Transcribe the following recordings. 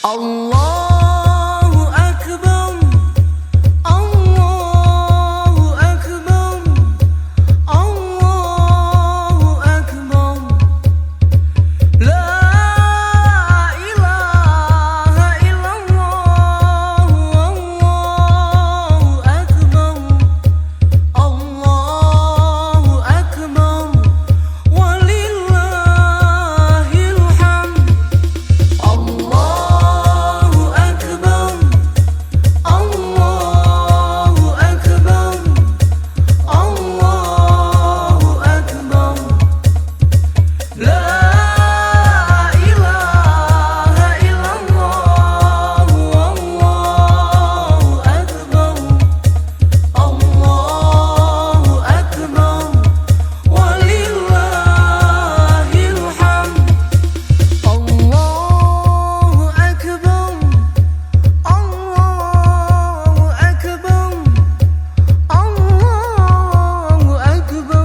Allahu Akbar, Allahu Akbar, Allahu Akbar. La ilaha illallah, Allahu Akbar, Allahu Akbar, walillahil hamd. Allahu Akbar, Allahu Akbar, Allahu Akbar. La ilaha illallah, Allahu Akbar, Allahu Akbar, walillahil hamd. Allahu Akbar, Allahu Akbar, Allahu Akbar. La ilaha illallah, Allahu Akbar,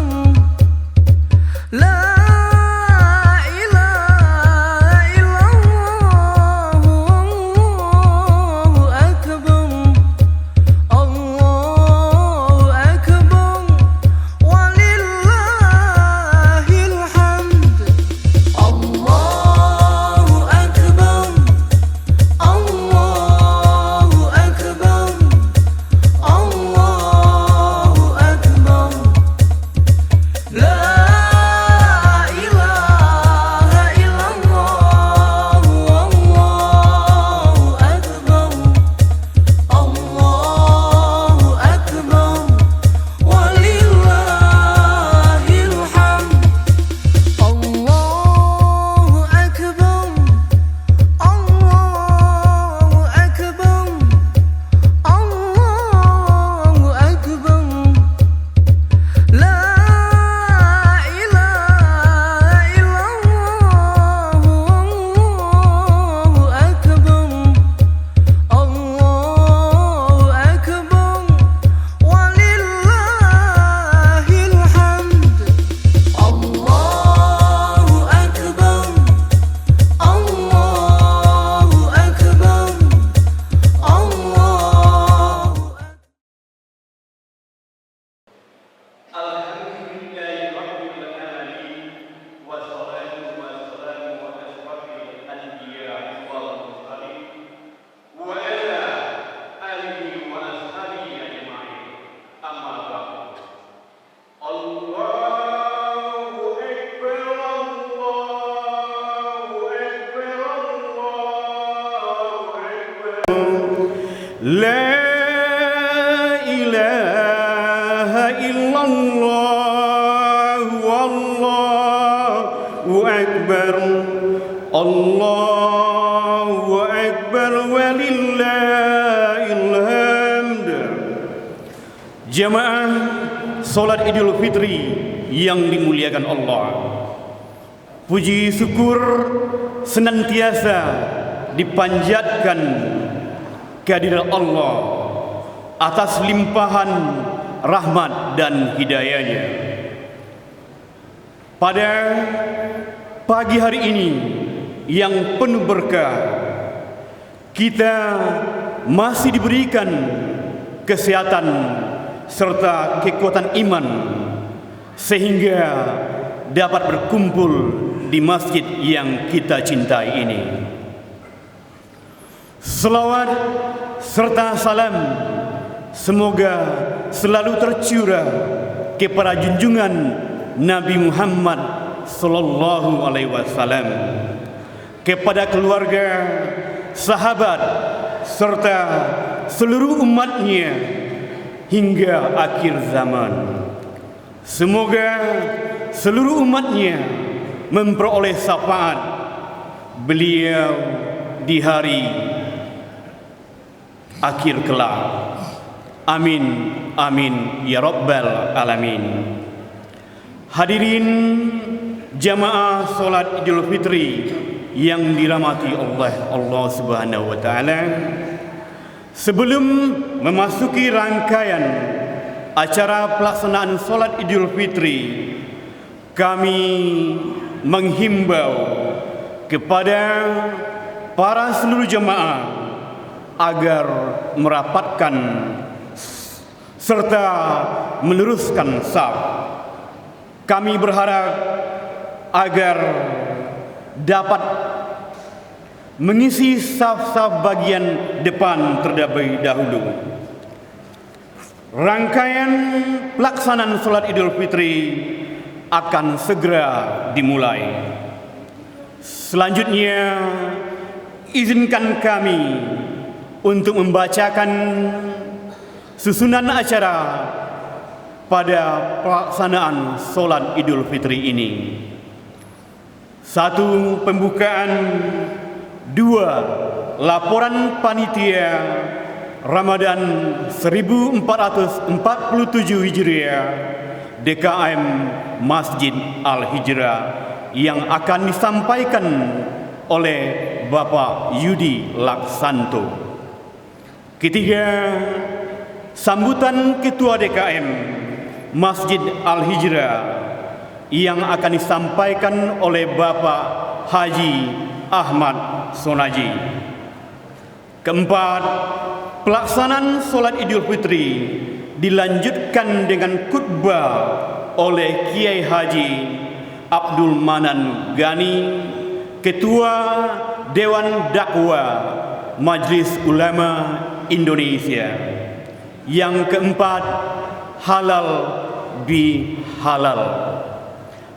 Allahu Akbar, walillahil hamd. Allahu Akbar, Allahu Akbar, Allahu Akbar. La ilaha illallah, Allahu Akbar, Allahu Akbar, walillahil hamd. Allahu Akbar, Allahu Akbar, Allahu Akbar. La ilaha illallah, Allahu Akbar, Allahu Akbar, walillahil hamd. Allahu Akbar, Allahu Akbar, Allahu Akbar. Alhamdulillahi Rabbil Alamin, wassalatu wassalamu ala asyrafil anbiya'i wal mursalin wa ala alihi wa ashabihi ajma'in. Amma ba'du. Allahu Akbar, Allahu Akbar, Allahu Akbar. La ilaha illallah, wallahu akbar, Allahu akbar, walillahil hamd. Jamaah salat Idul Fitri yang dimuliakan Allah, puji syukur senantiasa dipanjatkan kehadirat Allah atas limpahan rahmat dan hidayahnya. Pada pagi hari ini yang penuh berkah, kita masih diberikan kesehatan serta kekuatan iman sehingga dapat berkumpul di masjid yang kita cintai ini. Selawat serta salam semoga selalu tercurah kepada junjungan Nabi Muhammad sallallahu alaihi wasallam, kepada keluarga, sahabat serta seluruh umatnya hingga akhir zaman. Semoga seluruh umatnya memperoleh syafaat beliau di hari akhir kelak. Amin, amin ya rabbal alamin. Hadirin jamaah salat Idul Fitri yang dirahmati Allah Subhanahu wa taala, sebelum memasuki rangkaian acara pelaksanaan salat Idul Fitri, kami menghimbau kepada para seluruh jemaah agar merapatkan serta meluruskan saf. Kami berharap agar dapat mengisi saf-saf bagian depan terlebih dahulu. Rangkaian pelaksanaan Salat Idul Fitri akan segera dimulai. Selanjutnya, izinkan kami untuk membacakan susunan acara pada pelaksanaan Salat Idul Fitri ini. 1. Pembukaan. 2. Laporan Panitia Ramadan 1447 Hijriah DKM Masjid Al-Hijrah yang akan disampaikan oleh Bapak Yudi Laksanto. 3. Sambutan Ketua DKM Masjid Al-Hijrah yang akan disampaikan oleh Bapak Haji Ahmad Sonaji. 4. Pelaksanaan Salat Idul Fitri dilanjutkan dengan khutbah oleh Kiai Haji Abdul Manan Gani, Ketua Dewan Dakwah Majelis Ulama Indonesia. Yang 4. Halal bihalal.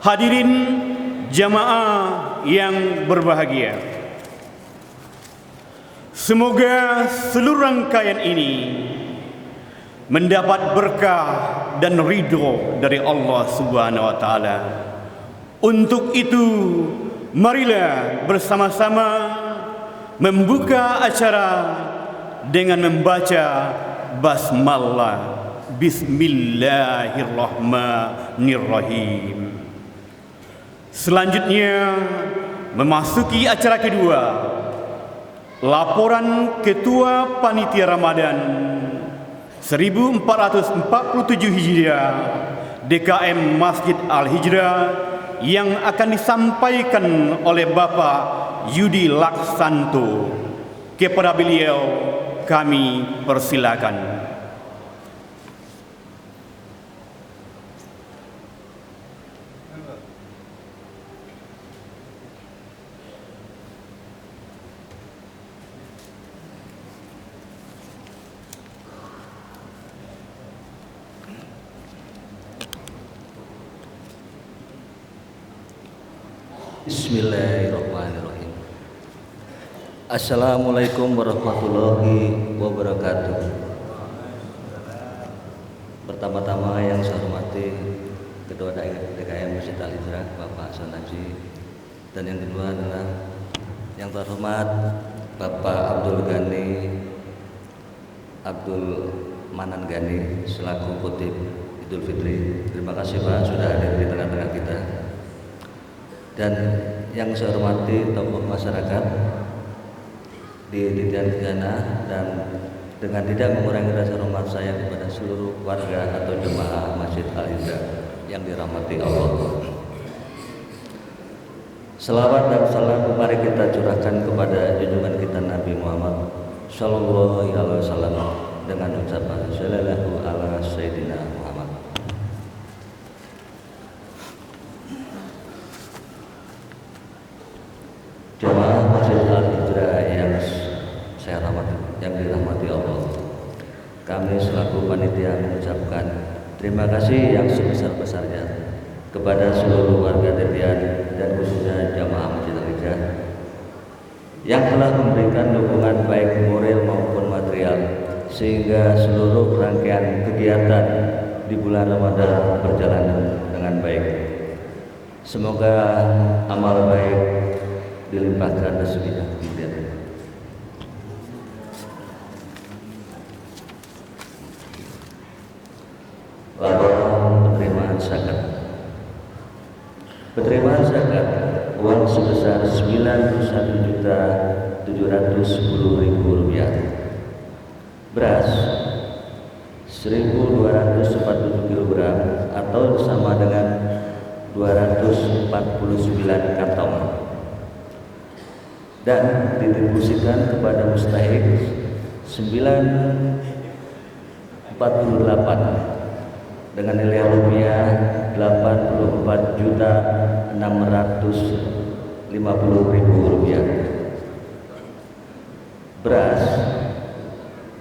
Hadirin jamaah yang berbahagia, semoga seluruh rangkaian ini mendapat berkah dan ridho dari Allah Subhanahu wa taala. Untuk itu, marilah bersama-sama membuka acara dengan membaca basmalah. Bismillahirrahmanirrahim. Selanjutnya, memasuki acara kedua, laporan Ketua Panitia Ramadan 1447 Hijriah DKM Masjid Al-Hijrah yang akan disampaikan oleh Bapak Yudi Laksanto. Kepada beliau kami persilakan. Bismillahirrahmanirrahim. Assalamualaikum warahmatullahi wabarakatuh. Pertama-tama yang saya hormati Ketua DKM Masjid Al-Hijrah Bapak Sonaji, dan yang kedua adalah yang terhormat Bapak Abdul Manan Gani selaku Khotib Idul Fitri. Terima kasih Pak sudah hadir di tengah-tengah kita. Dan yang saya hormati tokoh masyarakat di Titian Khazanah, dan dengan tidak mengurangi rasa hormat saya kepada seluruh warga atau jemaah Masjid Al-Hijrah yang dirahmati Allah. Selawat dan salam mari kita curahkan kepada junjungan kita Nabi Muhammad Sallallahu Alaihi Wasallam dengan ucapan Sallallahu ala Sayyidina Muhammad. Jemaah Masjid Al-Hijrah yang saya rahmati, yang dirahmati Allah, kami selaku panitia mengucapkan terima kasih yang sebesar-besarnya kepada seluruh warga Titian dan khususnya jamaah Masjid Al-Hijrah yang telah memberikan dukungan baik moral maupun material sehingga seluruh rangkaian kegiatan di bulan Ramadan berjalan dengan baik. Semoga amal baik dilimpahkan rezekinya. Laporan penerimaan zakat. Penerimaan zakat uang sebesar Rp91.710.000, beras 1.247 kg atau sama dengan 249 kantong, dan didistribusikan kepada mustahik 948 dengan nilai rupiah 84.650.000 rupiah. Beras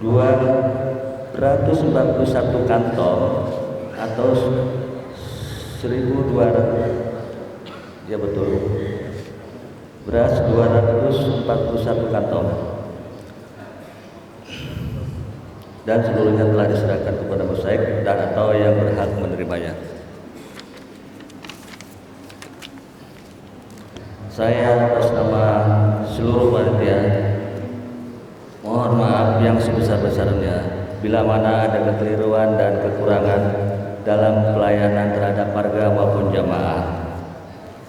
241 kantong atau 1.200, ya betul, beras 241 kantong dan seluruhnya telah diserahkan kepada mustahik dan atau yang berhak menerimanya. Saya atas nama seluruh panitia mohon maaf yang sebesar-besarnya bila mana ada kekeliruan dan kekurangan dalam pelayanan terhadap warga maupun jamaah.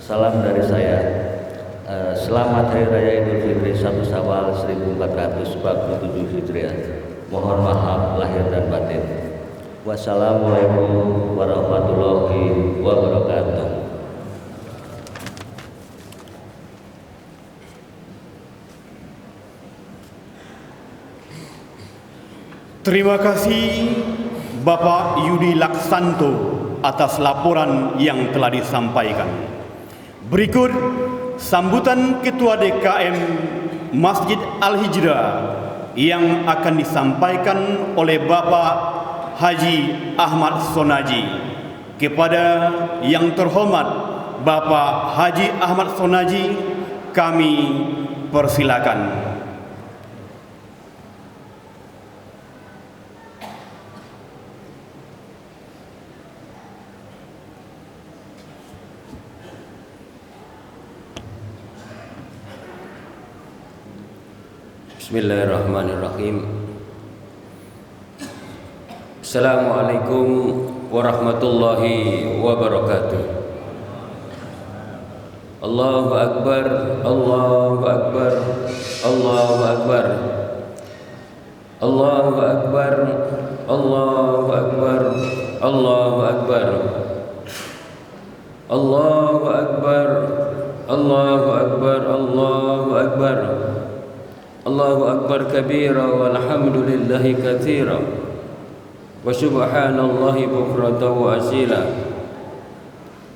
Salam dari saya. Selamat Hari Raya Idul Fitri 1 Syawal 1447 Hijriah. Mohon maaf lahir dan batin. Wassalamualaikum warahmatullahi wabarakatuh. Terima kasih Bapak Yudi Laksanto atas laporan yang telah disampaikan. Berikut sambutan Ketua DKM Masjid Al-Hijrah yang akan disampaikan oleh Bapak Haji Ahmad Sonaji. Kepada yang terhormat Bapak Haji Ahmad Sonaji, kami persilakan. Bismillahirrahmanirrahim. Assalamualaikum warahmatullahi wabarakatuh. Allahu Akbar, Allahu Akbar, Allahu Akbar, Allahu Akbar, Allahu Akbar, Allahu Akbar, Allahu Akbar, Allahu Akbar, Allahu Akbar, Allahu Akbar kabira walhamdulillahi katsira wa subhanallahi bukratan wa asila.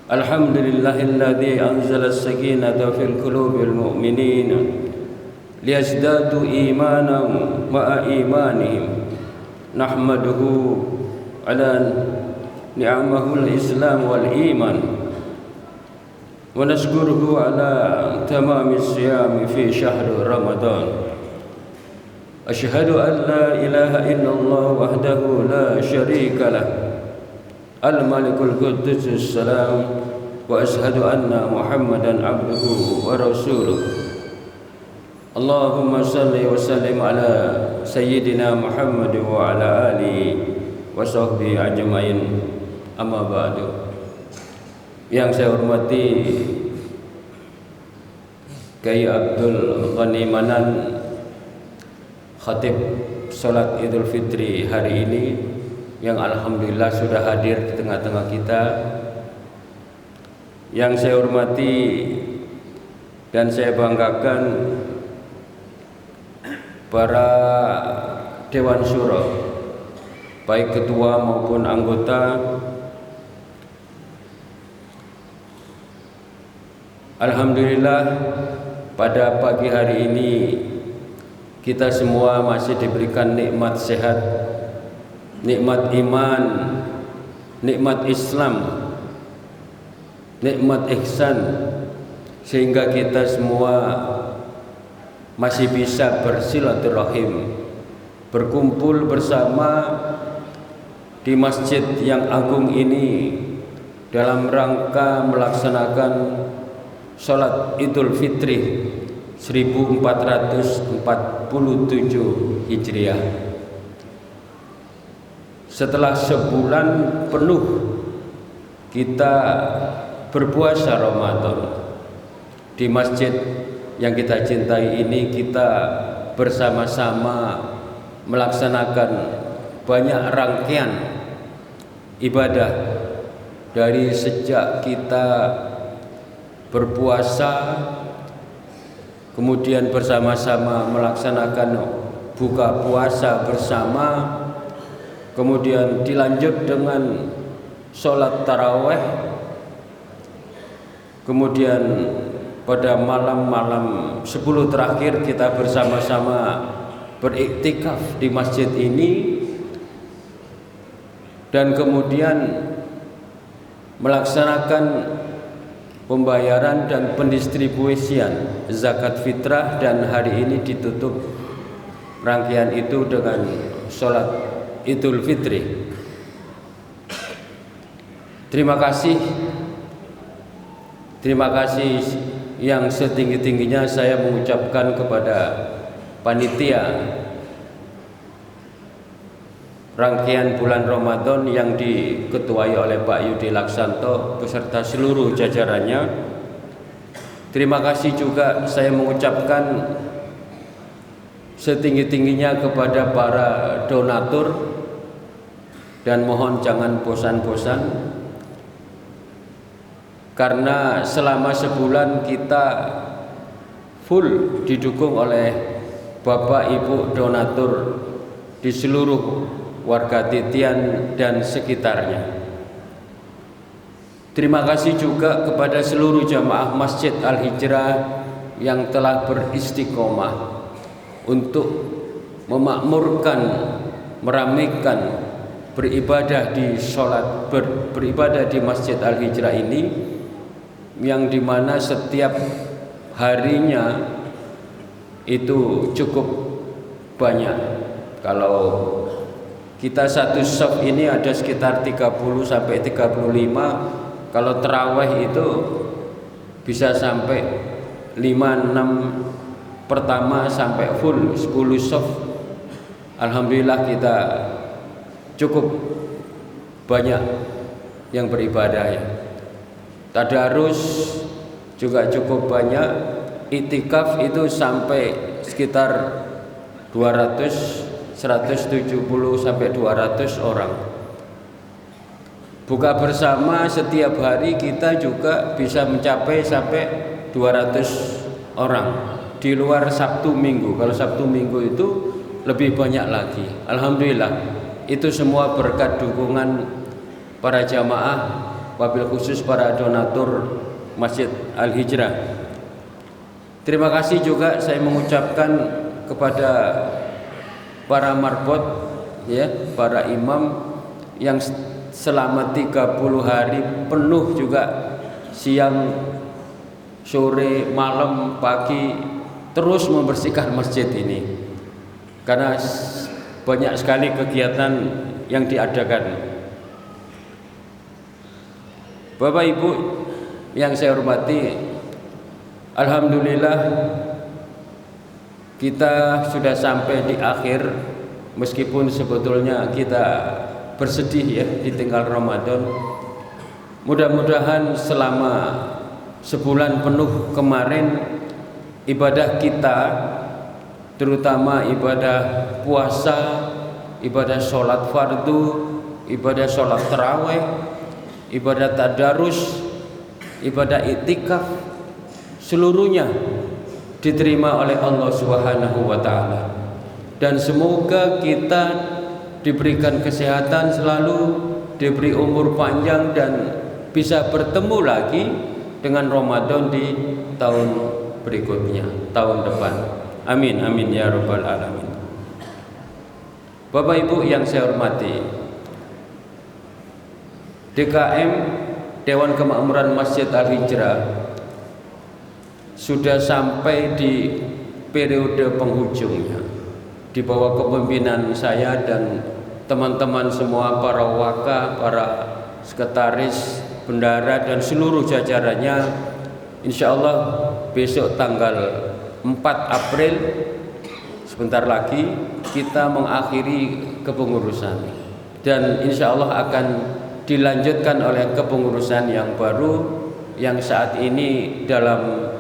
Alhamdulillahilladzi anzala as-sakinata fil qulubil mu'minin liyazdadu imanan ma'a imanihim. Nahmaduhu ala ni'amahul islam wal iman wa nashkuruhu ala tamamis siyami fi syahri ramadan. Asyhadu an la ilaha illallah wahdahu la syarika lah al-malikul quddus salam wa asyhadu anna muhammadan abduhu wa rasuluh. Allahumma salli wa sallim ala sayyidina Muhammad wa ala alihi wa sahbihi ajmain. Amma ba'du. Yang saya hormati Kiai Abdul Ghani Manan, Khatib Salat Idul Fitri hari ini, yang alhamdulillah sudah hadir di tengah-tengah kita. Yang saya hormati dan saya banggakan para Dewan Syuro, baik ketua maupun anggota. Alhamdulillah pada pagi hari ini kita semua masih diberikan nikmat sehat, nikmat iman, nikmat Islam, nikmat ihsan, sehingga kita semua masih bisa bersilaturahim, berkumpul bersama di masjid yang agung ini dalam rangka melaksanakan Salat Idul Fitri 1447 Hijriah. Setelah sebulan penuh kita berpuasa Ramadan, di masjid yang kita cintai ini kita bersama-sama melaksanakan banyak rangkaian ibadah dari sejak kita berpuasa, kemudian bersama-sama melaksanakan buka puasa bersama, kemudian dilanjut dengan sholat taraweh, kemudian pada malam-malam 10 terakhir kita bersama-sama beriktikaf di masjid ini, dan kemudian melaksanakan pembayaran dan pendistribusian zakat fitrah, dan hari ini ditutup rangkaian itu dengan sholat Idul Fitri. Terima kasih yang setinggi-tingginya saya mengucapkan kepada panitia rangkaian bulan Ramadan yang diketuai oleh Pak Yudi Laksanto beserta seluruh jajarannya. Terima kasih juga saya mengucapkan setinggi-tingginya kepada para donatur, dan mohon jangan bosan-bosan, karena selama sebulan kita full didukung oleh Bapak Ibu donatur di seluruh warga Titian dan sekitarnya. Terima kasih juga kepada seluruh jamaah Masjid Al-Hijrah yang telah beristiqomah untuk memakmurkan, meramaikan beribadah beribadah di Masjid Al-Hijrah ini, yang dimana setiap harinya itu cukup banyak. Kalau kita satu shop ini ada sekitar 30 sampai 35, kalau terawih itu bisa sampai 5-6 pertama sampai full 10 shop. Alhamdulillah kita cukup banyak yang beribadah ya. Tadarus juga cukup banyak. Itikaf itu sampai sekitar 170 sampai 200 orang. Buka bersama setiap hari kita juga bisa mencapai sampai 200 orang. Di luar Sabtu Minggu. Kalau Sabtu Minggu itu lebih banyak lagi. Alhamdulillah, itu semua berkat dukungan para jamaah, wabil khusus para donatur Masjid Al-Hijrah. Terima kasih juga saya mengucapkan kepada para marbot ya, para imam yang selama 30 hari penuh juga, siang, sore, malam, pagi, terus membersihkan masjid ini, karena banyak sekali kegiatan yang diadakan. Bapak Ibu yang saya hormati, alhamdulillah kita sudah sampai di akhir, meskipun sebetulnya kita bersedih ya ditinggal Ramadan. Mudah-mudahan selama sebulan penuh kemarin ibadah kita, terutama ibadah puasa, ibadah sholat fardu, ibadah sholat taraweh, ibadah tadarus, ibadah iktikaf, seluruhnya diterima oleh Allah Subhanahu wa taala. Dan semoga kita diberikan kesehatan selalu, diberi umur panjang, dan bisa bertemu lagi dengan Ramadan di tahun berikutnya, tahun depan. Amin amin ya rabbal alamin. Bapak Ibu yang saya hormati, DKM Dewan Kemakmuran Masjid Al-Hijrah sudah sampai di periode penghujungnya, di bawah kepemimpinan saya dan teman-teman semua, para waka, para sekretaris, bendara, dan seluruh jajarannya. Insya Allah besok tanggal 4 April, sebentar lagi kita mengakhiri kepengurusan, dan insya Allah akan dilanjutkan oleh kepengurusan yang baru yang saat ini dalam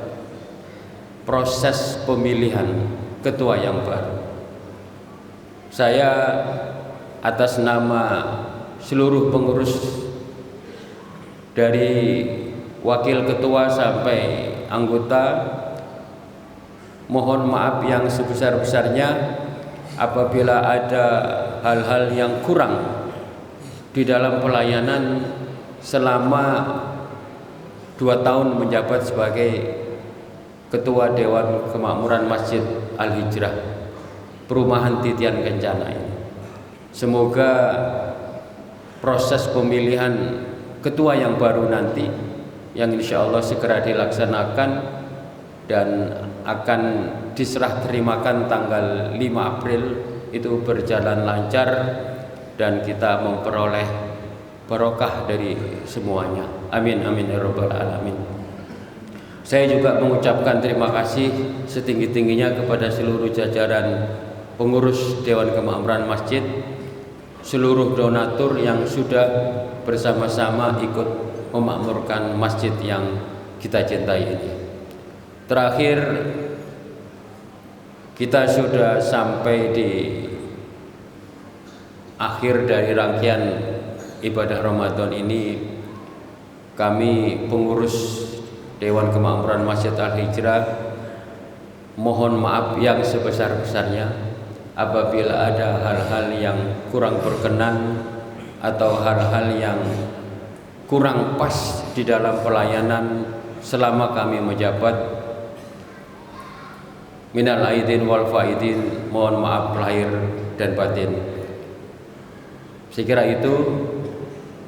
proses pemilihan ketua yang baru. Saya atas nama seluruh pengurus dari wakil ketua sampai anggota mohon maaf yang sebesar-besarnya apabila ada hal-hal yang kurang di dalam pelayanan selama 2 tahun menjabat sebagai Ketua Dewan Kemakmuran Masjid Al-Hijrah Perumahan Titian Kencana ini. Semoga proses pemilihan ketua yang baru nanti yang insya Allah segera dilaksanakan dan akan diserah terimakan tanggal 5 April itu berjalan lancar dan kita memperoleh barokah dari semuanya. Amin amin ya rabbal alamin. Saya juga mengucapkan terima kasih setinggi-tingginya kepada seluruh jajaran pengurus Dewan Kemakmuran Masjid, seluruh donatur yang sudah bersama-sama ikut memakmurkan masjid yang kita cintai ini. Terakhir, kita sudah sampai di akhir dari rangkaian ibadah Ramadan ini. Kami pengurus Dewan Kemakmuran Masjid Al-Hijrah mohon maaf yang sebesar-besarnya apabila ada hal-hal yang kurang berkenan atau hal-hal yang kurang pas di dalam pelayanan selama kami menjabat. Minal aidin wal faidin, mohon maaf lahir dan batin. Saya kira itu,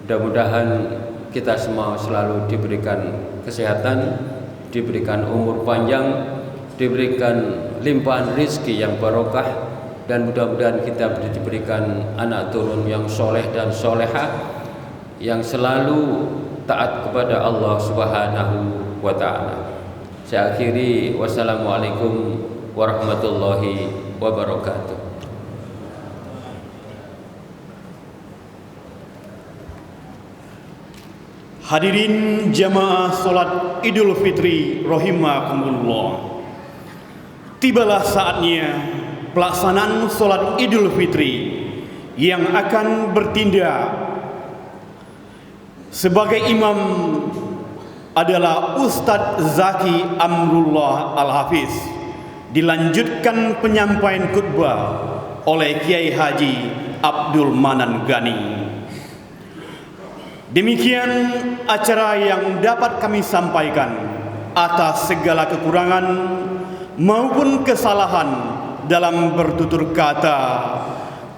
mudah-mudahan kita semua selalu diberikan kesehatan, diberikan umur panjang, diberikan limpahan rezeki yang barokah, dan mudah-mudahan kita diberikan anak turun yang soleh dan solehah yang selalu taat kepada Allah Subhanahu wa ta'ala. Saya akhiri, wassalamualaikum warahmatullahi wabarakatuh. Hadirin jamaah salat Idul Fitri rahimakumullah. Tibalah saatnya pelaksanaan salat Idul Fitri yang akan bertindak sebagai imam adalah Ustadz Zaki Amrullah Al-Hafiz. Dilanjutkan penyampaian khutbah oleh Kiai Haji Abdul Manan Gani. Demikian acara yang dapat kami sampaikan. Atas segala kekurangan maupun kesalahan dalam bertutur kata,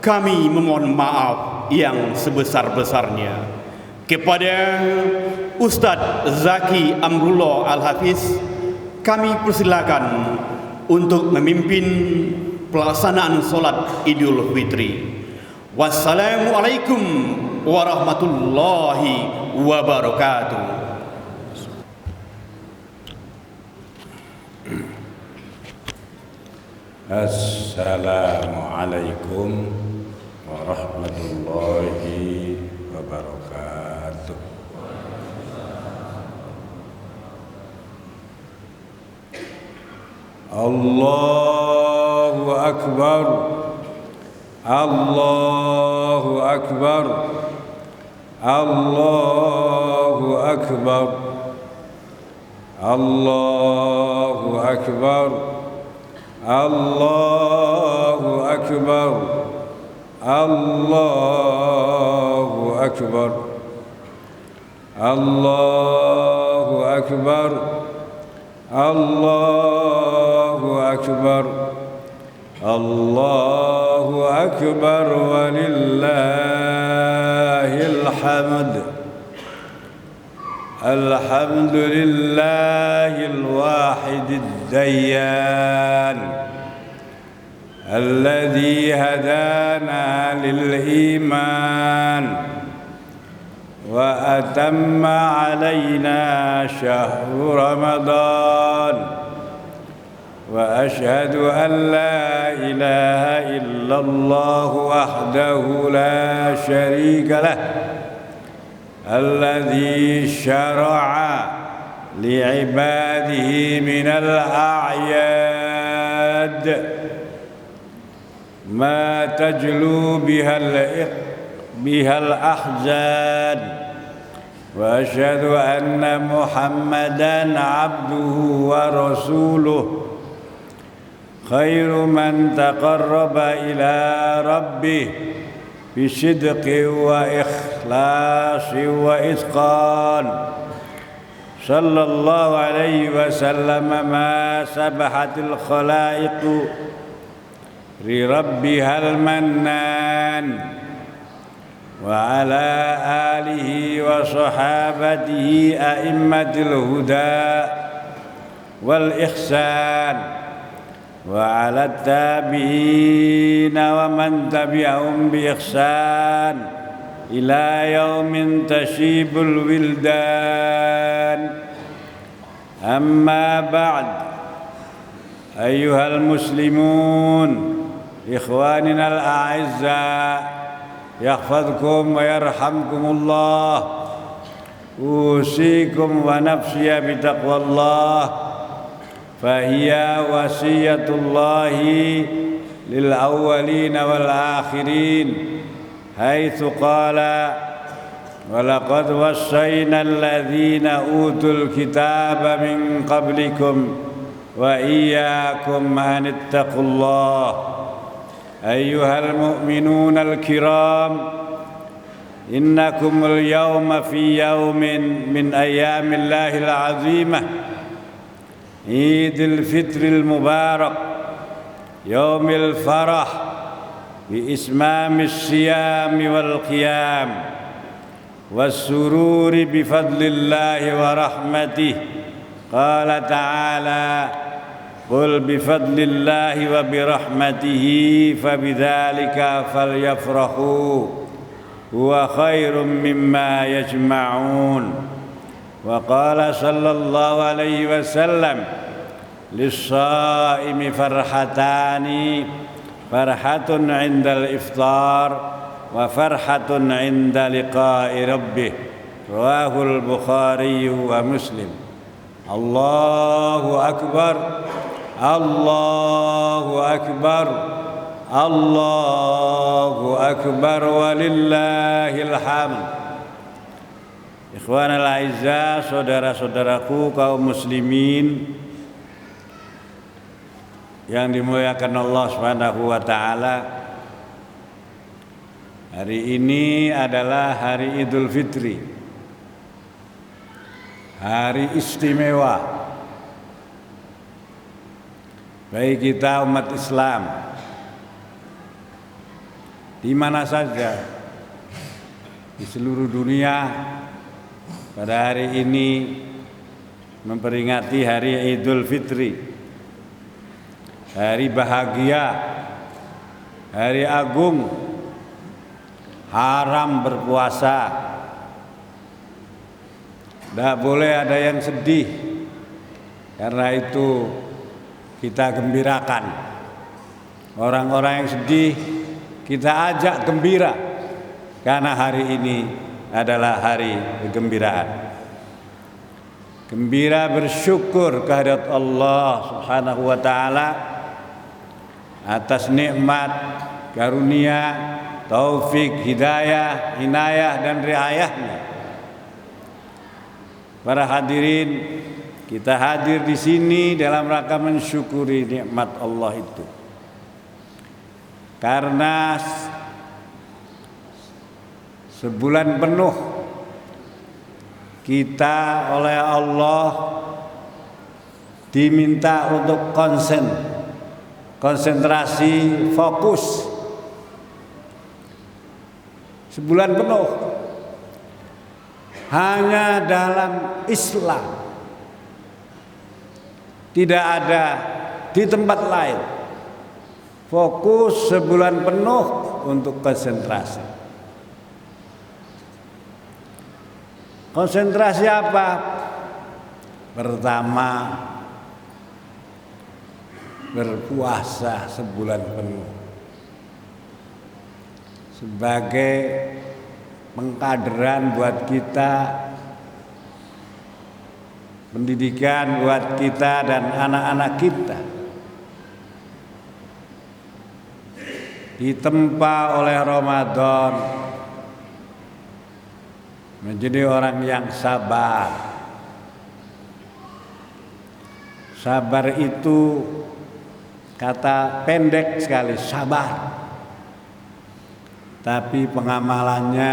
kami memohon maaf yang sebesar-besarnya. Kepada Ustadz Zaki Amrullah Al-Hafiz, kami persilakan untuk memimpin pelaksanaan sholat Idul Fitri. Wassalamualaikum warahmatullahi wabarakatuh. Assalamualaikum warahmatullahi wabarakatuh. Allahu Akbar, Allahu Akbar, Allahu Akbar, Allahu Akbar, Allahu Akbar, Allahu Akbar, Allahu Akbar, Allahu Akbar, Allahu Akbar, walillahil hamd. Alhamdulillahil wahidid dayyan alladzi hadana lil iman wa atamma alaina syahru ramadan. وأشهد أن لا إله إلا الله وحده لا شريك له الذي شرع لعباده من الأعياد ما تجلو بها الأحزان. وأشهد أن محمدًا عبده ورسوله خير من تقرب إلى ربه بصدق وإخلاص وإتقان صلى الله عليه وسلم ما سبحت الخلائق لربها المنان وعلى آله وصحابته أئمة الهدى والإحسان وعلى التابعين ومن تبعهم بإحسان إلى يوم تشيب الولدان أما بعد أيها المسلمون إخواننا الأعزاء يحفظكم ويرحمكم الله أوصيكم ونفسي بتقوى الله فهي وصية الله للأولين والآخرين حيث قال ولقد وصينا الذين أوتوا الكتاب من قبلكم وإياكم أن اتقوا الله أيها المؤمنون الكرام إنكم اليوم في يوم من أيام الله العظيمة عيد الفطر المبارك يوم الفرح بإتمام الصيام والقيام والسرور بفضل الله ورحمته قال تعالى قل بفضل الله وبرحمته فبذلك فليفرحوا هو خير مما يجمعون وقال صلى الله عليه وسلم للصائم فرحتان فرحة عند الإفطار وفرحة عند لقاء ربه رواه البخاري ومسلم الله أكبر الله أكبر الله أكبر ولله الحمد. Ikhwanal a'izzah, saudara-saudaraku kaum muslimin yang dimuliakan Allah Subhanahu wa taala. Hari ini adalah hari Idul Fitri. Hari istimewa bagi kita umat Islam di mana saja di seluruh dunia. Pada hari ini memperingati hari Idul Fitri, hari bahagia, hari agung, haram berpuasa. Tidak boleh ada yang sedih, karena itu kita gembirakan. Orang-orang yang sedih kita ajak gembira, karena hari ini adalah hari kegembiraan. Gembira bersyukur kehadirat Allah Subhanahu wa taala atas nikmat, karunia, taufik, hidayah, inayah dan riayahnya. Para hadirin, kita hadir di sini dalam rangka mensyukuri nikmat Allah itu. Karena sebulan penuh kita oleh Allah diminta untuk konsentrasi, fokus. Sebulan penuh hanya dalam Islam, tidak ada di tempat lain. Fokus sebulan penuh untuk konsentrasi. Konsentrasi apa? Pertama, berpuasa sebulan penuh sebagai pengkaderan buat kita, pendidikan buat kita dan anak-anak kita, ditempa oleh Ramadan menjadi orang yang sabar. Sabar itu kata pendek sekali, sabar. Tapi pengamalannya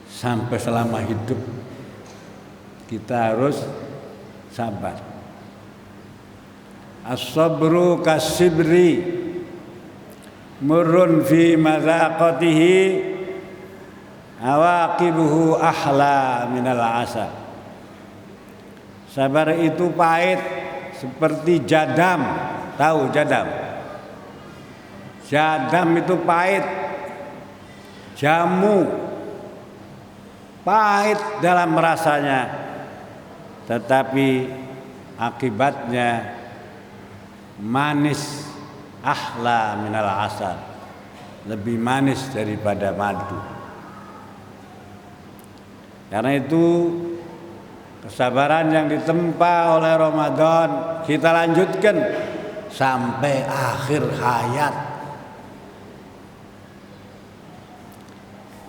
sampai selama hidup kita harus sabar. As-sabru kasibri murrun fi mazaqatihi awaqibuhu ahla minal asal. Sabar itu pahit seperti jadam. Tahu jadam? Jadam itu pahit. Jamu pahit dalam rasanya, tetapi akibatnya manis, ahla minal asal, lebih manis daripada madu. Karena itu kesabaran yang ditempa oleh Ramadan kita lanjutkan sampai akhir hayat.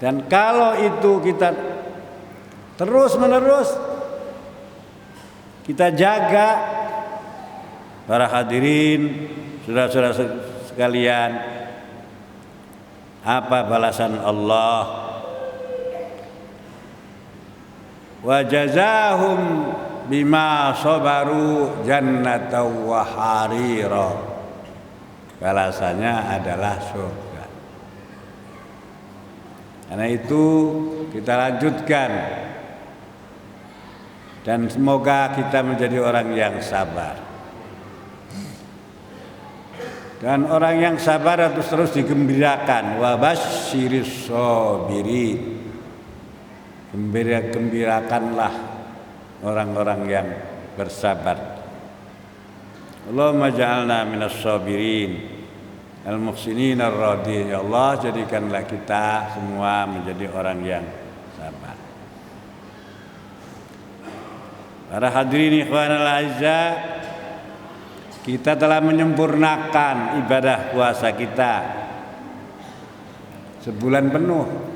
Dan kalau itu kita terus-menerus kita jaga, para hadirin, saudara-saudara sekalian, apa balasan Allah? Wa jazahum bima sabaru jannatan wa harira. Balasannya adalah surga. Karena itu kita lanjutkan dan semoga kita menjadi orang yang sabar. Dan orang yang sabar harus terus digembirakan. Wa basyiris sabirin. Gembirakanlah orang-orang yang bersabar. Allahumma ja'alna minas sabirin al-muhsinin ar-radin. Ya Allah, jadikanlah kita semua menjadi orang yang sabar. Para hadirin ikhwanal aizza, kita telah menyempurnakan ibadah puasa kita sebulan penuh.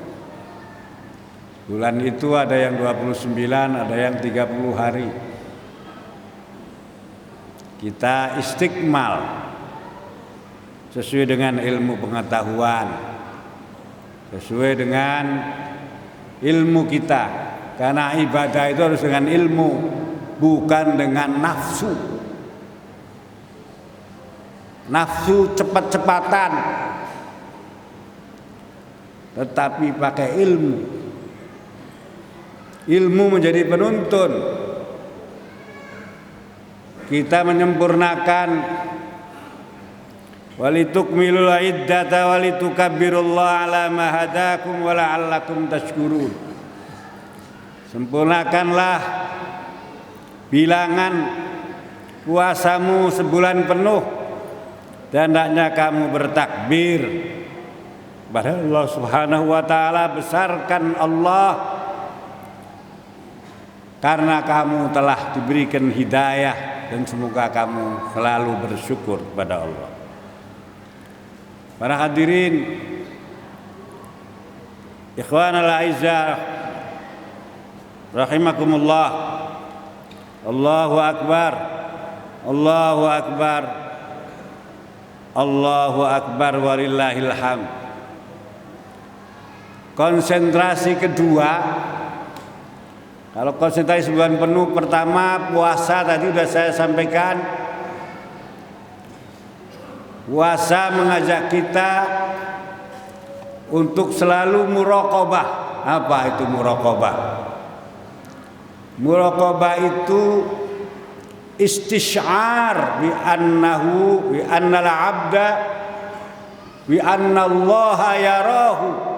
Bulan itu ada yang 29, ada yang 30 hari. Kita istiqmal sesuai dengan ilmu pengetahuan, sesuai dengan ilmu kita. Karena ibadah itu harus dengan ilmu, bukan dengan nafsu. Nafsu cepat-cepatan, tetapi pakai ilmu. Ilmu menjadi penuntun. Kita menyempurnakan walitukmilul iddata walitukabbirullaha ala ma hadakum wa la'allakum tashkurun. Sempurnakanlah bilangan puasamu sebulan penuh dan hendaknya kamu bertakbir kepada Allah Subhanahu wa taala. Besarkan Allah karena kamu telah diberikan hidayah, dan semoga kamu selalu bersyukur kepada Allah. Para hadirin ikhwanal a'izzah rahimakumullah, Allahu akbar, Allahu akbar, Allahu akbar walillahil hamd. Konsentrasi kedua, kalau konsentrasi sebulan penuh pertama puasa tadi sudah saya sampaikan. Puasa mengajak kita untuk selalu muraqabah. Apa itu muraqabah? Muraqabah itu istisyar bi annal abda bi annallaha yarahu.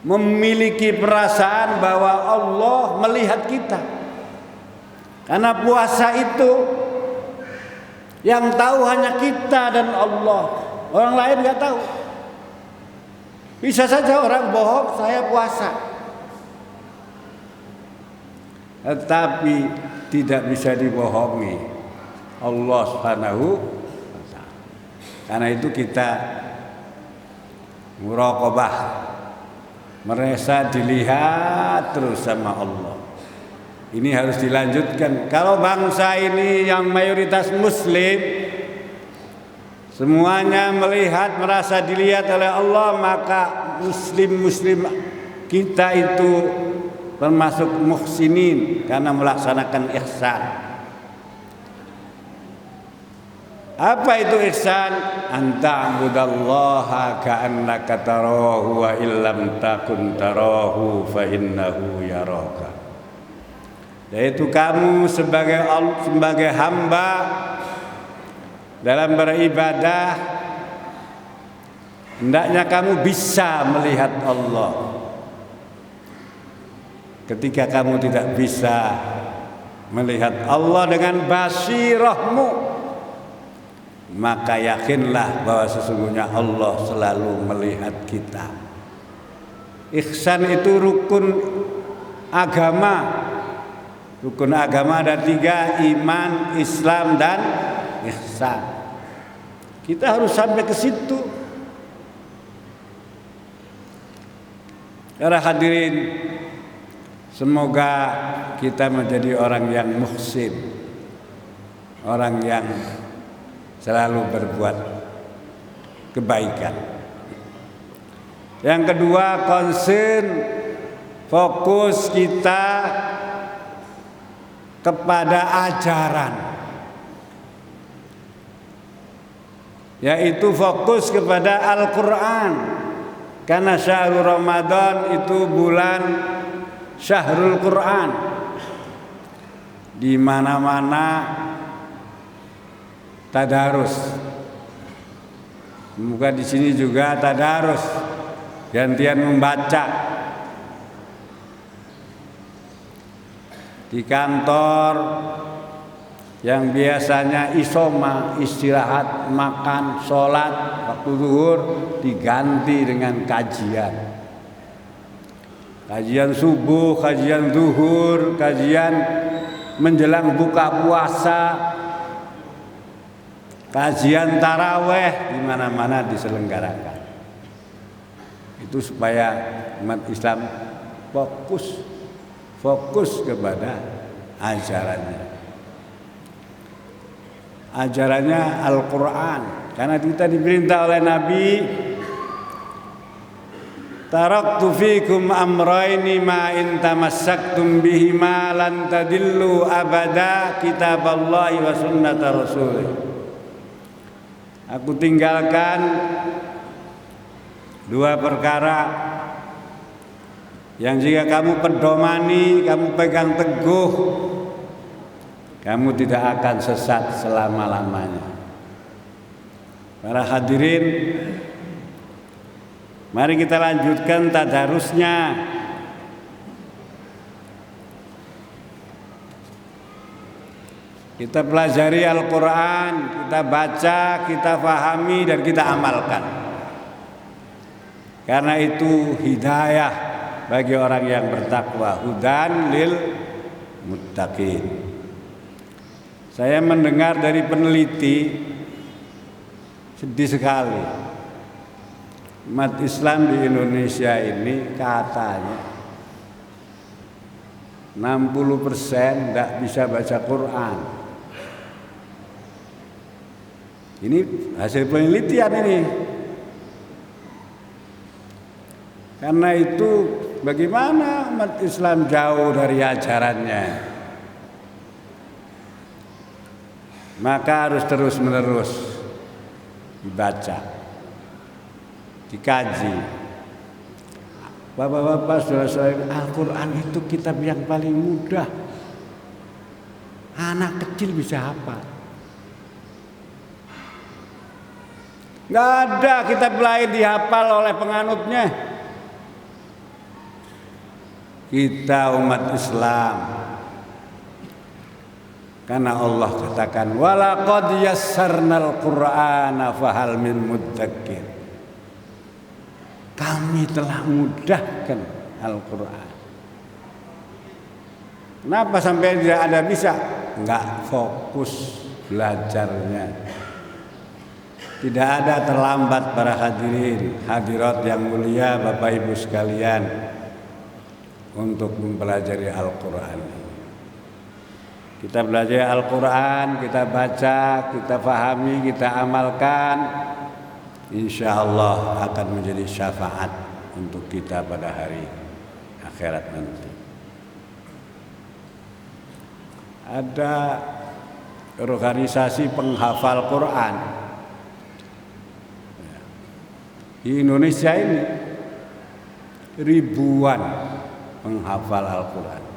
Memiliki perasaan bahwa Allah melihat kita. Karena puasa itu yang tahu hanya kita dan Allah. Orang lain nggak tahu. Bisa saja orang bohong, saya puasa. Tetapi tidak bisa dibohongi Allah Subhanahu wa ta'ala. Karena itu kita muraqabah, merasa dilihat terus sama Allah. Ini harus dilanjutkan. Kalau bangsa ini yang mayoritas muslim, semuanya melihat, merasa dilihat oleh Allah, maka muslim kita itu termasuk muhsinin karena melaksanakan ihsan. Apa itu ihsan? Anta'budallaha ka'annaka tarahu wa illam takun tarahu fa innahu yaraka. Yaitu kamu sebagai hamba dalam beribadah, hendaknya kamu bisa melihat Allah. Ketika kamu tidak bisa melihat Allah dengan basirahmu, maka yakinlah bahwa sesungguhnya Allah selalu melihat kita. Ihsan itu rukun agama. Rukun agama ada 3, iman, Islam, dan ihsan. Kita harus sampai ke situ. Para hadirin, semoga kita menjadi orang yang muhsin, orang yang selalu berbuat kebaikan. Yang kedua, concern, fokus kita kepada ajaran, yaitu fokus kepada Al-Quran. Karena syahrul Ramadan itu bulan syahrul Quran. Di mana-mana tadarus. Semoga di sini juga tadarus, gantian membaca. Di kantor yang biasanya isoma, istirahat, makan, sholat, waktu zuhur diganti dengan kajian. Kajian subuh, kajian zuhur, kajian menjelang buka puasa, kajian taraweh, di mana-mana diselenggarakan. Itu supaya umat Islam fokus kepada ajarannya. Ajarannya Al-Quran. Karena kita diperintah oleh Nabi, taraktu fikum amrayni ma in tamassaktum bihima lan tadillu abada, kitaballahi wa sunnata rasulih. Aku tinggalkan 2 perkara yang jika kamu pedomani, kamu pegang teguh, kamu tidak akan sesat selama-lamanya. Para hadirin, mari kita lanjutkan tadarusnya. Kita pelajari Al-Quran, kita baca, kita fahami, dan kita amalkan. Karena itu hidayah bagi orang yang bertakwa, hudan lil muttaqin. Saya mendengar dari peneliti, sedih sekali. Umat Islam di Indonesia ini katanya 60% tidak bisa baca Quran. Ini hasil penelitian ini. Karena itu bagaimana umat Islam jauh dari ajarannya? Maka harus terus-menerus dibaca, dikaji. Bapak-bapak, saudara-saudara, Al-Quran itu kitab yang paling mudah. Anak kecil bisa hafal. Nggak ada kitab lain dihafal oleh penganutnya. Kita umat Islam, karena Allah katakan walaqad yassarnal qur'ana fahal min mudzakir. Kami telah mudahkan Al-Quran. Kenapa sampai tidak ada bisa? Enggak fokus belajarnya. Tidak ada terlambat para hadirin, hadirat yang mulia, Bapak Ibu sekalian, untuk mempelajari Al-Quran. Kita belajar Al-Quran, kita baca, kita fahami, kita amalkan, insya Allah akan menjadi syafaat untuk kita pada hari akhirat nanti. Ada organisasi penghafal Quran di Indonesia ini, ribuan penghafal Al-Quran.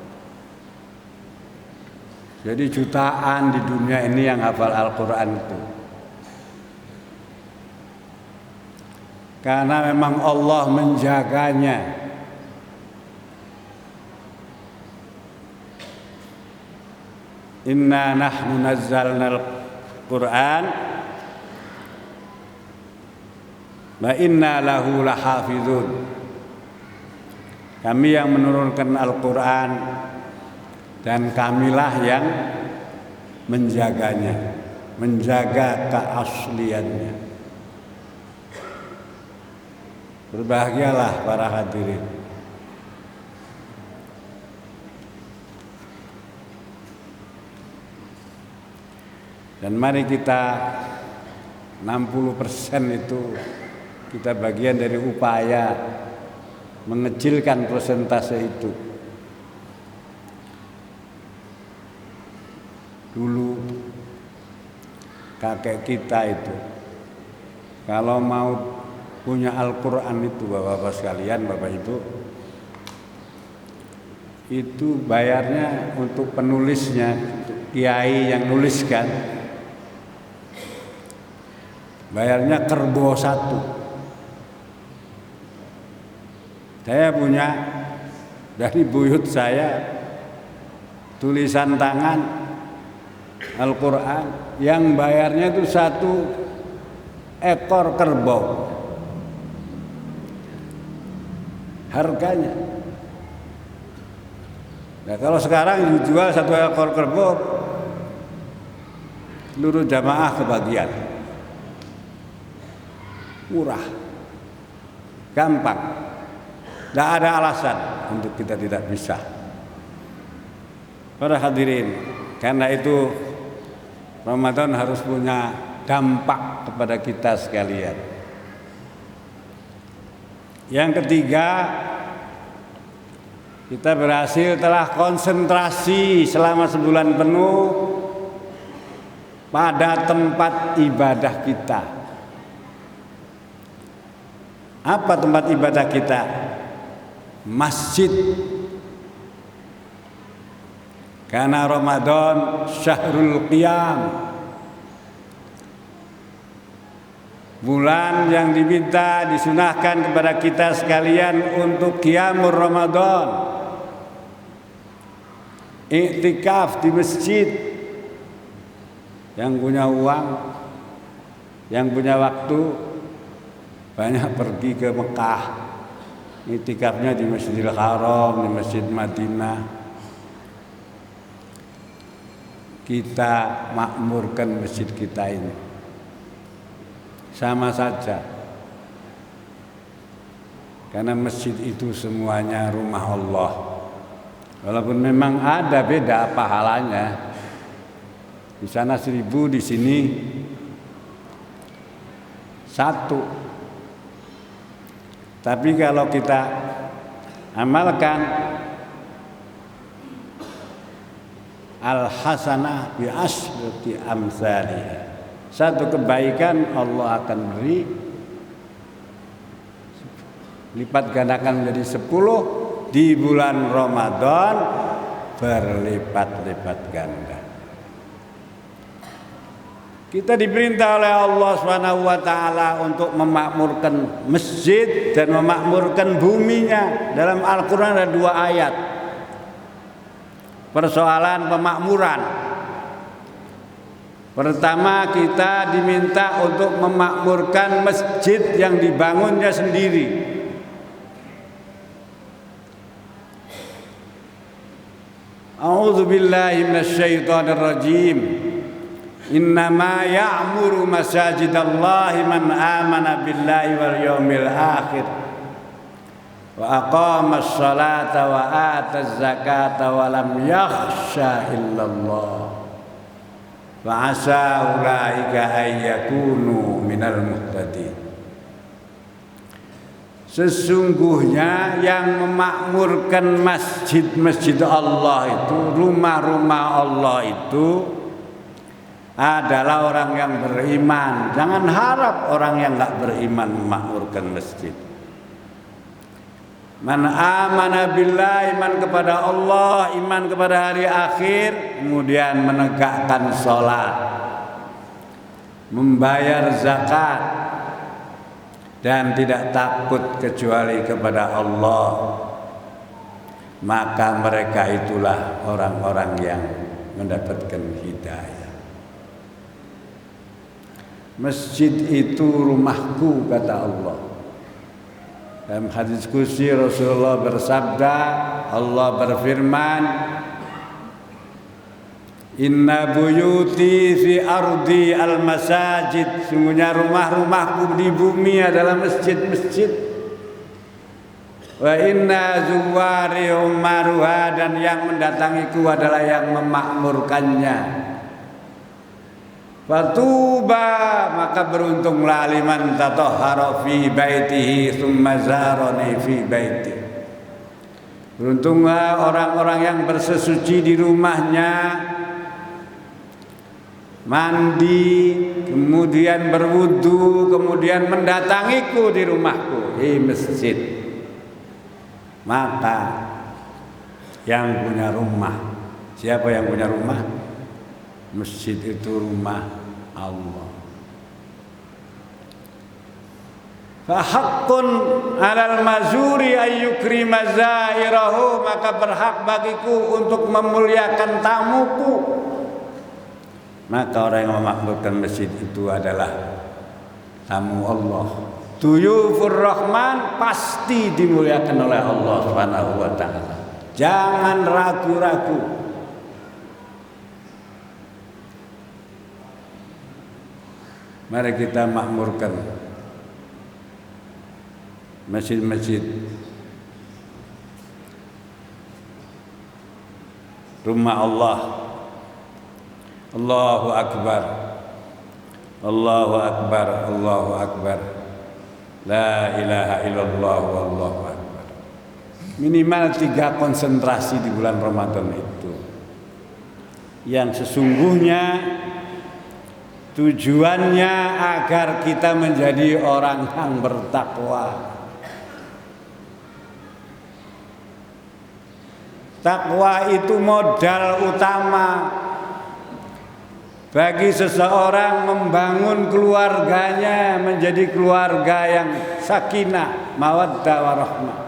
Jadi jutaan di dunia ini yang hafal Al-Quran itu. Karena memang Allah menjaganya. Inna nahnu nazzalna al-Quran wa inna lahu lahafizun. Kami yang menurunkan Al-Quran dan kamilah yang menjaganya, menjaga keasliannya. Berbahagialah para hadirin. Dan mari kita 60% itu kita bagian dari upaya mengecilkan persentase itu. Dulu kakek kita itu kalau mau punya Al-Quran itu, bapak-bapak sekalian, bapak ibu, itu bayarnya untuk penulisnya, untuk kiai yang nuliskan, bayarnya kerbo 1. Saya punya dari buyut saya tulisan tangan Al-Quran yang bayarnya itu 1 ekor kerbau harganya. Nah, kalau sekarang dijual 1 ekor kerbau, seluruh jamaah kebagian. Murah, gampang, tidak ada alasan untuk kita tidak bisa. Para hadirin, karena itu Ramadan harus punya dampak kepada kita sekalian. Yang ketiga, kita berhasil telah konsentrasi selama sebulan penuh pada tempat ibadah kita. Apa tempat ibadah kita? Masjid. Karena Ramadan syahrul qiyam, bulan yang diminta disunahkan kepada kita sekalian untuk qiyamul Ramadan, iktikaf di masjid. Yang punya uang, yang punya waktu, banyak pergi ke Mekah, iktikafnya di Masjidil Haram, di Masjid Madinah. Kita makmurkan masjid kita ini, sama saja, karena masjid itu semuanya rumah Allah. Walaupun memang ada beda pahalanya, di sana 1000, di sini 1. Tapi kalau kita amalkan al-hasanah bi asyrati amsalih, 1 kebaikan Allah akan beri lipat gandakan menjadi 10 di bulan Ramadan, berlipat-lipat ganda. Kita diperintah oleh Allah Subhanahu wa taala untuk memakmurkan masjid dan memakmurkan buminya. Dalam Al-Qur'an ada 2 ayat. Persoalan pemakmuran. Pertama, kita diminta untuk memakmurkan masjid yang dibangunnya sendiri. A'udzubillahi minasyaitonir rajim. Innama ya'muru masajidallahi man amana billahi wal yaumil akhir wa aqamas sholata wa ataz zakata wa lam yakhsha illallah fa asa ulaika ayyakunu minal muhtadin. Sesungguhnya yang memakmurkan masjid-masjid Allah itu, rumah-rumah Allah itu adalah orang yang beriman. Jangan harap orang yang enggak beriman memakmurkan masjid. Man amana billah, iman kepada Allah, iman kepada hari akhir, kemudian menegakkan sholat, membayar zakat, dan tidak takut kecuali kepada Allah, maka mereka itulah orang-orang yang mendapatkan hidayah. Masjid itu rumahku, kata Allah. Dalam hadis qudsi Rasulullah bersabda, Allah berfirman, inna buyuti fi ardi al-masajid, sungguhnya rumah-rumahku di bumi adalah masjid-masjid. Wa inna zuwari umaruha, dan yang mendatangiku adalah yang memakmurkannya. Fatuba, maka beruntunglah liman tatahhara fi baitihi tsumma zarani fi baiti. Beruntunglah orang-orang yang bersesuci di rumahnya, mandi, kemudian berwudu, kemudian mendatangiku di rumahku, di masjid. Maka yang punya rumah, siapa yang punya rumah? Masjid itu rumah Allah. Fa haqqun 'alal mazuri ayyukrima zairahu, maka berhak bagiku untuk memuliakan tamuku. Maka orang yang memakmurkan masjid itu adalah tamu Allah. Duyufur Rahman pasti dimuliakan oleh Allah Subhanahu wa taala. Jangan ragu-ragu. Mari kita makmurkan masjid-masjid, rumah Allah. Allahu Akbar, Allahu Akbar, Allahu Akbar, la ilaha illallah, wallahu akbar. Minimal 3 konsentrasi di bulan Ramadan itu, yang sesungguhnya tujuannya agar kita menjadi orang yang bertakwa. Takwa itu modal utama bagi seseorang membangun keluarganya menjadi keluarga yang sakinah, mawaddah warahmah.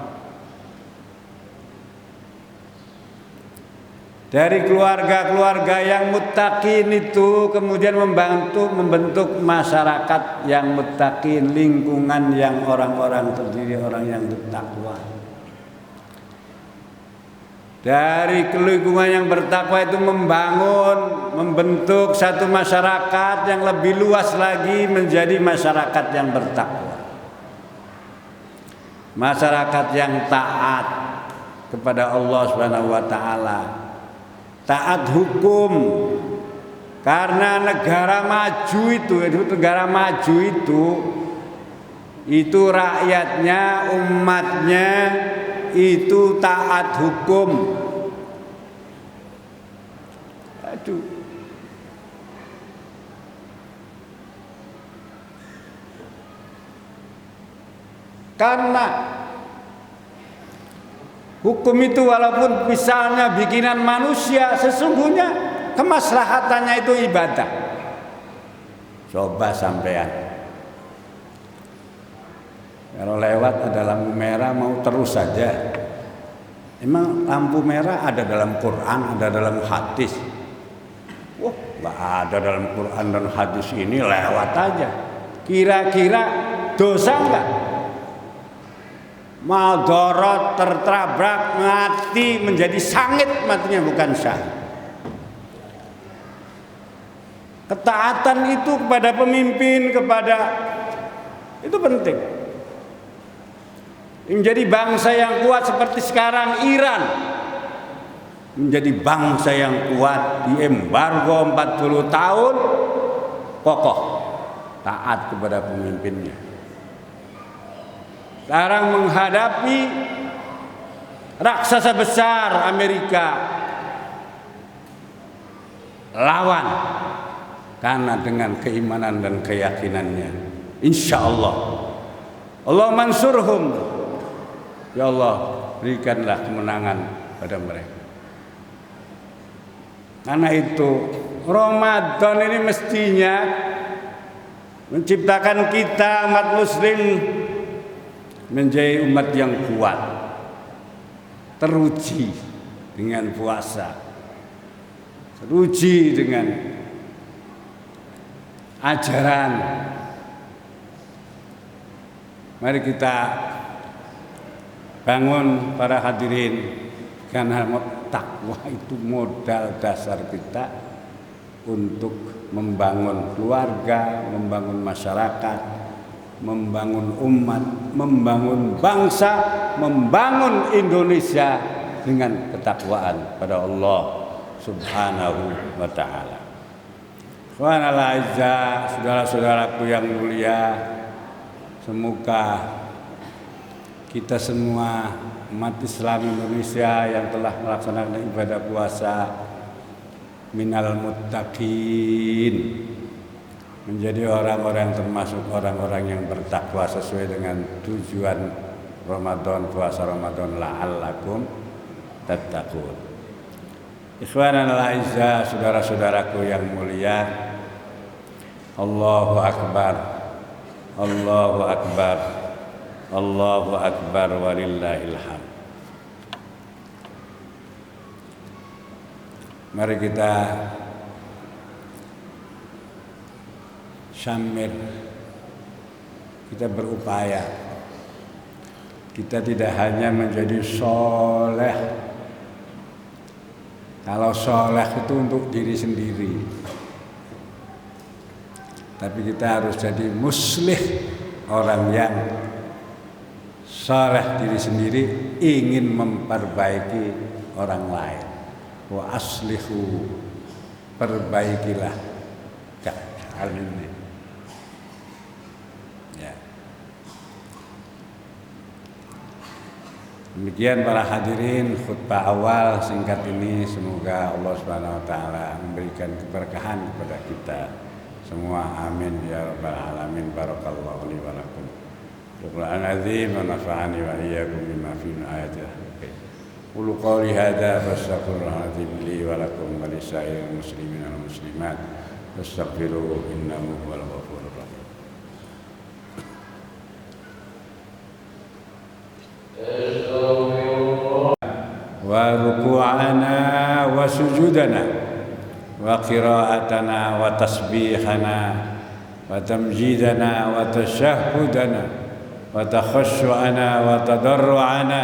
Dari keluarga-keluarga yang muttaqin itu kemudian membentuk masyarakat yang muttaqin, lingkungan yang orang-orang terdiri orang yang bertakwa. Dari lingkungan yang bertakwa itu membentuk satu masyarakat yang lebih luas lagi menjadi masyarakat yang bertakwa. Masyarakat yang taat kepada Allah Subhanahu wa taala. Taat hukum, karena negara maju itu rakyatnya, umatnya itu taat hukum. Aduh. Karena hukum itu walaupun misalnya bikinan manusia, sesungguhnya kemaslahatannya itu ibadah. Coba sampean, kalau lewat ada lampu merah mau terus saja. Emang lampu merah ada dalam Quran, ada dalam hadis? Wah, nggak ada dalam Quran dan hadis, ini lewat aja. Kira-kira dosa enggak? Madharat, tertabrak, mati, menjadi sangit matinya, bukan syahid. Ketaatan itu kepada pemimpin, itu penting. menjadi bangsa yang kuat seperti sekarang Iran menjadi bangsa yang kuat, diembargo 40 tahun, kokoh taat kepada pemimpinnya. Sekarang menghadapi raksasa besar Amerika, lawan karena dengan keimanan dan keyakinannya, insya Allah Allah mansurhum, ya Allah berikanlah kemenangan pada mereka. Karena itu Ramadan ini mestinya menciptakan kita umat muslim menjadi umat yang kuat, teruji dengan puasa, teruji dengan ajaran. Mari kita bangun para hadirin, karena takwa itu modal dasar kita untuk membangun keluarga, membangun masyarakat, membangun umat, membangun bangsa, membangun Indonesia dengan ketakwaan pada Allah Subhanahu wa ta'ala. Saudara-saudaraku yang mulia, semoga kita semua umat Islam Indonesia yang telah melaksanakan ibadah puasa minal muttaqin, menjadi orang-orang termasuk orang-orang yang bertakwa sesuai dengan tujuan Ramadan, puasa Ramadan, la'allakum tattaqun. Ikhwanan al-a'izzah, saudara-saudaraku yang mulia, Allahu akbar, Allahu akbar, Allahu akbar walillahil hamd. Mari kita syamir, kita berupaya. Kita tidak hanya menjadi soleh. Kalau soleh itu untuk diri sendiri, tapi kita harus jadi muslih, orang yang soleh diri sendiri ingin memperbaiki orang lain. Wa aslihu, perbaikilah hal ini. Ya. Demikian para hadirin, khutbah awal singkat ini, semoga Allah Subhanahu wa taala memberikan keberkahan kepada kita semua. Amin ya rabbal alamin. Barakallahu li wa lakum. Al-Qur'an azim wa nafa'ani wa iyyakum bima fihi min ayatil hakim. Qul qawli hadza fastaghfirullaha li wa lakum wa lisa'iril muslimin wal muslimat. Fastaghfiruhu innahu huwal ghafurur rahim. Wa ruku'ana wa sujudana wa qira'atana wa tasbihana wa tamjidana wa tashahhudana wa takhashshu'ana wa tadarru'ana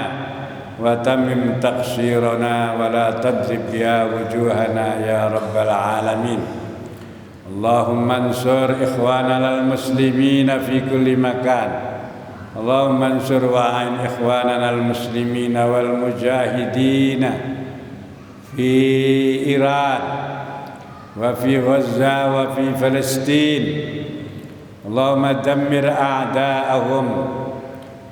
wa tamim taqsirana wa la tadrib ya wujuhana ya rabbal alamin. Allahumma ansur ikhwanana al-muslimina fi kulli makan. Allahumma ansur wa'in ikhwanana al-muslimina wal mujahidina fi Iran wa fi Gaza wa fi Palestin. Allahumma dammir a'da'ahum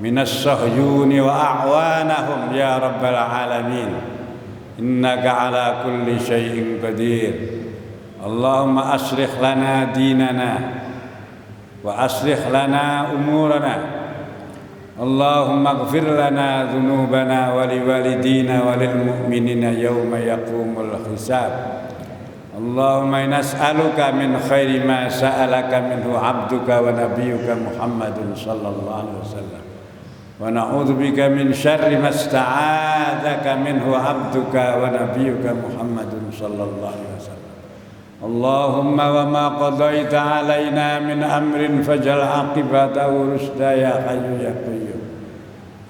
minas sahyuni wa a'wanahum ya rabbal alamin. Innaka ala kulli syai'in qadir. Allahumma aslih lana dinana wa aslih lana umurana. Allahumma ighfir lana dhunubana wa liwalidina wa lil mu'minina yawma yaqumul hisab. Allahumma nas'aluka min khairi ma sa'alaka minhu 'abduka wa nabiyyuka Muhammadun sallallahu alaihi wasallam. Wa na'udzubika min syarri ma sta'adzaka minhu 'abduka wa nabiyyuka Muhammadun sallallahu alaihi wasallam. Allahumma wa ma qadaita 'alaina min amrin faj'al 'aqibatahu rusda ya hayyu ya qayyum.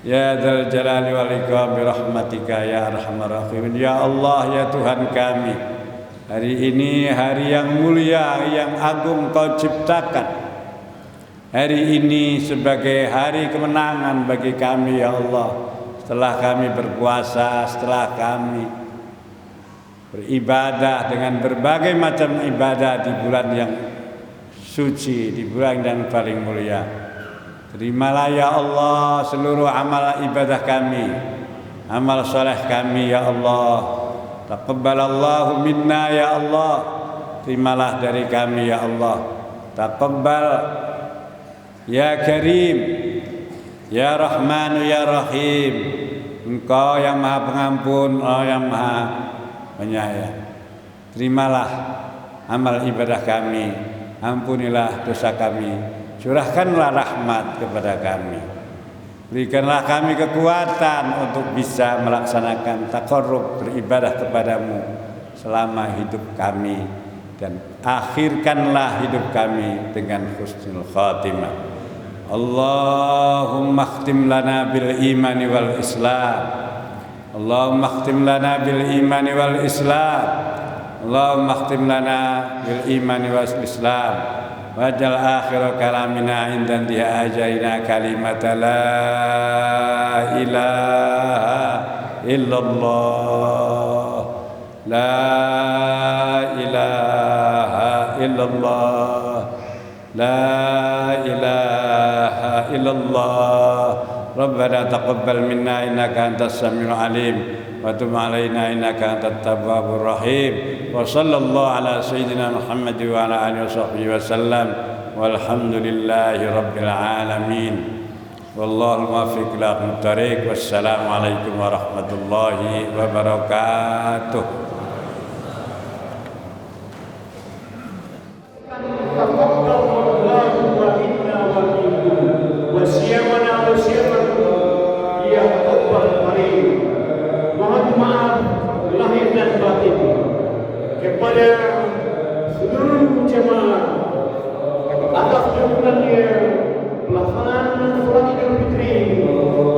Ya dzal jalali wal ikram bi rahmatika ya arhamar rahimin. Ya Allah, ya Tuhan kami, hari ini hari yang mulia, yang agung Kau ciptakan. hari ini sebagai hari kemenangan bagi kami ya Allah. Setelah kami berpuasa, setelah kami beribadah dengan berbagai macam ibadah di bulan yang suci, di bulan yang paling mulia. Terimalah ya Allah seluruh amal ibadah kami, amal soleh kami ya Allah. Taqabbalallahu minna ya Allah. Terimalah dari kami ya Allah. Taqabbal ya Karim, ya Rahman, ya Rahim. Engkau yang Maha Pengampun, Allah yang Maha Penyayang. Terimalah amal ibadah kami, ampunilah dosa kami, curahkanlah rahmat kepada kami. Berikanlah kami kekuatan untuk bisa melaksanakan taqarrub beribadah kepadamu selama hidup kami, dan akhirkanlah hidup kami dengan husnul khatimah. Allahumma khtim lana bil imani wal islam. Allahumma khtim lana bil imani wal islam. Allahumma khtim lana bil imani wal islam. Wajal akhir kalamina indan dia ajaina kalimat la ilaha illallah. La ilaha illallah. La ilaha illallah. Rabbana taqabbal minna innaka antas samiul alim wa tub alaina innaka antat tawwabur rahim. Wa sallallahu ala sayyidina Muhammad wa ala alihi washabbihi wasallam. Walhamdulillahi rabbil alamin. Wallahu muwaffiq ila aqwamit thariq. Wassalamu alaikum warahmatullahi wabarakatuh. Kepada seluruh jemaah atas dukungannya, pelaksanaan sholat Idul Fitri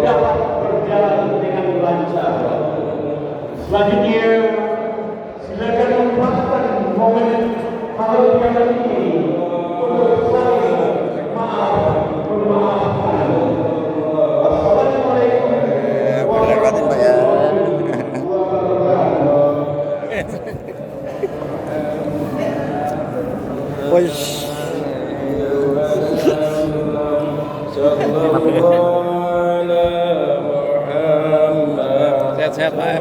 dapat berjalan dengan lancar. Selanjutnya, silakan memanfaatkan momen halal bihalal ini untuk saling memaafkan. Assalamualaikum warahmatullahi wabarakatuh. Sehat-sehat Pak.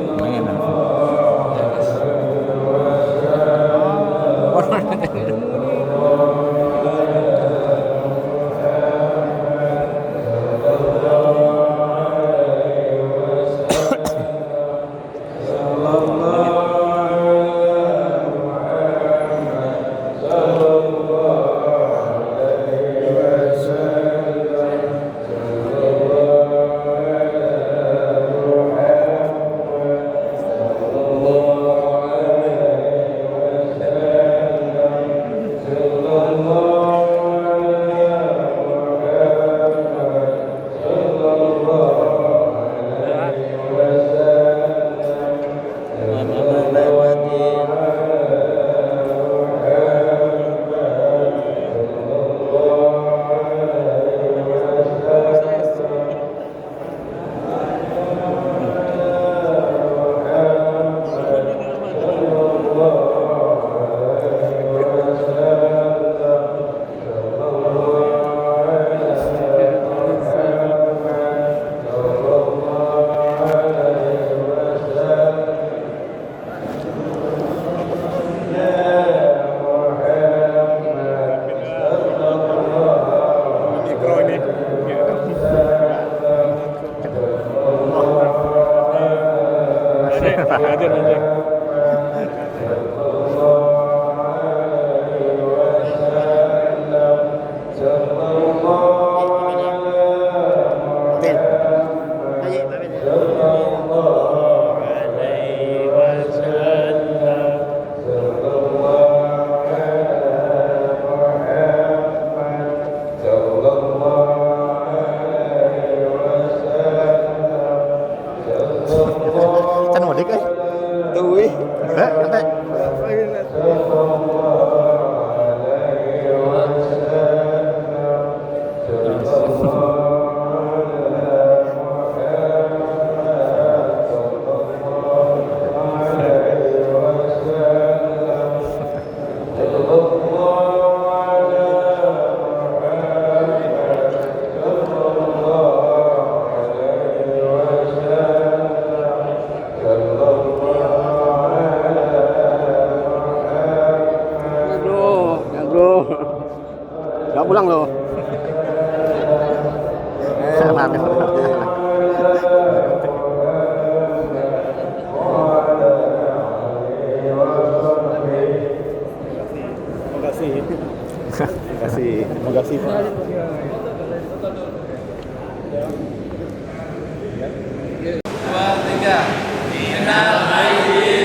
pulang loh. Terima kasih Pak. Dua, tiga. Minal aidin